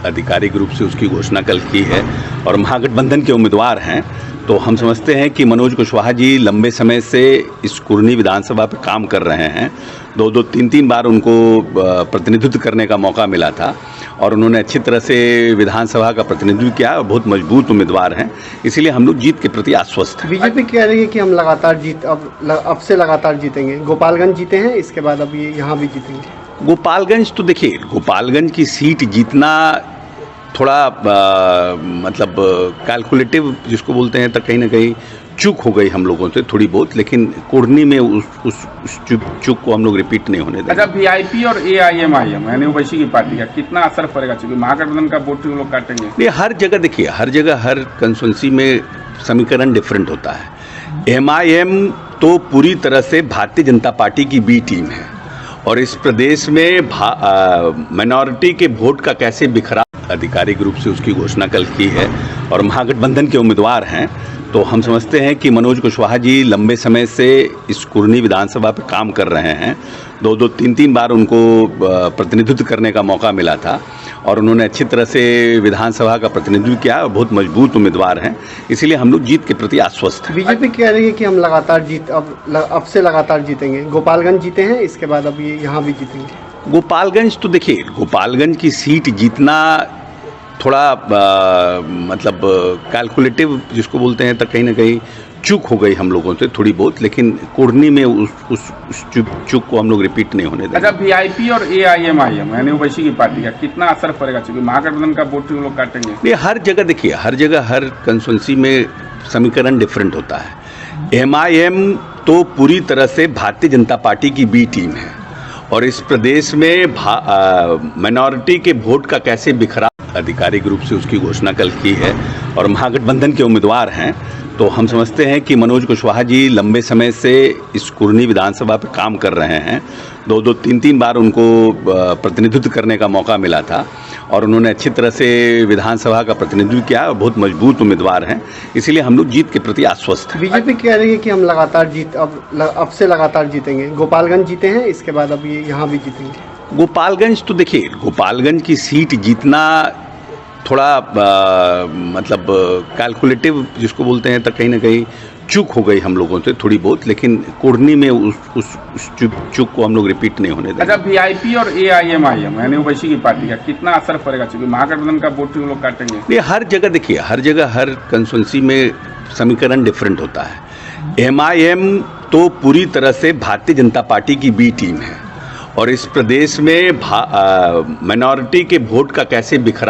आधिकारिक रूप से उसकी घोषणा कल की है और महागठबंधन के उम्मीदवार हैं। तो हम समझते हैं कि मनोज कुशवाहा जी लंबे समय से इस कुरनी विधानसभा पर काम कर रहे हैं। दो तीन बार उनको प्रतिनिधित्व करने का मौका मिला था और उन्होंने अच्छी तरह से विधानसभा का प्रतिनिधित्व किया और बहुत मजबूत उम्मीदवार हैं। इसीलिए हम लोग जीत के प्रति आश्वस्त हैं। बीजेपी कह रही है कि हम अब से लगातार जीतेंगे। गोपालगंज जीते हैं, इसके बाद अब ये यहाँ भी जीतेंगे। गोपालगंज तो देखिए, गोपालगंज की सीट जीतना थोड़ा मतलब कैलकुलेटिव जिसको बोलते हैं, तो कहीं ना कहीं चूक हो गई हम लोगों से थोड़ी बहुत, लेकिन कुर्नी में उस चूक को हम लोग रिपीट नहीं होने देंगे। अच्छा, वीआईपी और एआईएमआईएम यानी ओवैसी की पार्टी का कितना असर पड़ेगा, क्योंकि महागठबंधन का वोट लोग काटेंगे? ये हर जगह देखिए, हर जगह हर कंस्टिट्यूंसी में समीकरण डिफरेंट होता है। एमआईएम तो पूरी तरह से भारतीय जनता पार्टी की बी टीम है और इस प्रदेश में माइनॉरिटी के वोट का कैसे बिखरा, आधिकारिक रूप से उसकी घोषणा कल की है और महागठबंधन के उम्मीदवार हैं। तो हम समझते हैं कि मनोज कुशवाहा जी लंबे समय से इस कुरनी विधानसभा पर काम कर रहे हैं। दो तीन बार उनको प्रतिनिधित्व करने का मौका मिला था और उन्होंने अच्छी तरह से विधानसभा का प्रतिनिधित्व किया और बहुत मजबूत उम्मीदवार हैं। इसीलिए हम लोग जीत के प्रति आश्वस्त हैं। बीजेपी कह रही है कि हम अब से लगातार जीतेंगे। गोपालगंज जीते हैं, इसके बाद अब ये यहाँ भी जीतेंगे। गोपालगंज तो देखिए, गोपालगंज की सीट जीतना थोड़ा मतलब कैलकुलेटिव जिसको बोलते हैं, तो कहीं ना कहीं चूक हो गई हम लोगों से थोड़ी बहुत, लेकिन कुर्नी में उस चूक को हम लोग रिपीट नहीं होने देंगे। अच्छा, वीआईपी और एआईएमआईएम यानी ओवैसी की पार्टी का कितना असर पड़ेगा, क्योंकि महागठबंधन का वोट लोग काटेंगे? ये हर जगह देखिए, हर जगह हर कंस्टिट्यूंसी में समीकरण डिफरेंट होता है। एमआईएम तो पूरी तरह से भारतीय जनता पार्टी की बी टीम है और इस प्रदेश में माइनॉरिटी के वोट का कैसे बिखरा, आधिकारिक रूप से उसकी घोषणा कल की है और महागठबंधन के उम्मीदवार हैं। तो हम समझते हैं कि मनोज कुशवाहा जी लंबे समय से इस कुरनी विधानसभा पर काम कर रहे हैं। दो तीन बार उनको प्रतिनिधित्व करने का मौका मिला था और उन्होंने अच्छी तरह से विधानसभा का प्रतिनिधित्व किया और बहुत मजबूत उम्मीदवार हैं। इसीलिए हम लोग जीत के प्रति आश्वस्त हैं। बीजेपी कह रही है कि हम अब से लगातार जीतेंगे। गोपालगंज जीते हैं, इसके बाद अब ये यहाँ भी जीतेंगे। गोपालगंज तो देखिए, गोपालगंज की सीट जीतना थोड़ा मतलब कैलकुलेटिव जिसको बोलते हैं, तो कहीं ना कहीं चूक हो गई हम लोगों से थोड़ी बहुत, लेकिन कुर्नी में उस चूक को हम लोग रिपीट नहीं होने देंगे। अच्छा, वीआईपी और एआईएमआईएम यानी ओवैसी की पार्टी का कितना असर पड़ेगा, क्योंकि महागठबंधन का वोट लोग काटेंगे? ये हर जगह देखिए, हर जगह हर कंस्टिट्यूंसी में समीकरण डिफरेंट होता है। एमआईएम तो पूरी तरह से भारतीय जनता पार्टी की बी टीम है और इस प्रदेश में माइनॉरिटी के वोट का कैसे बिखरा,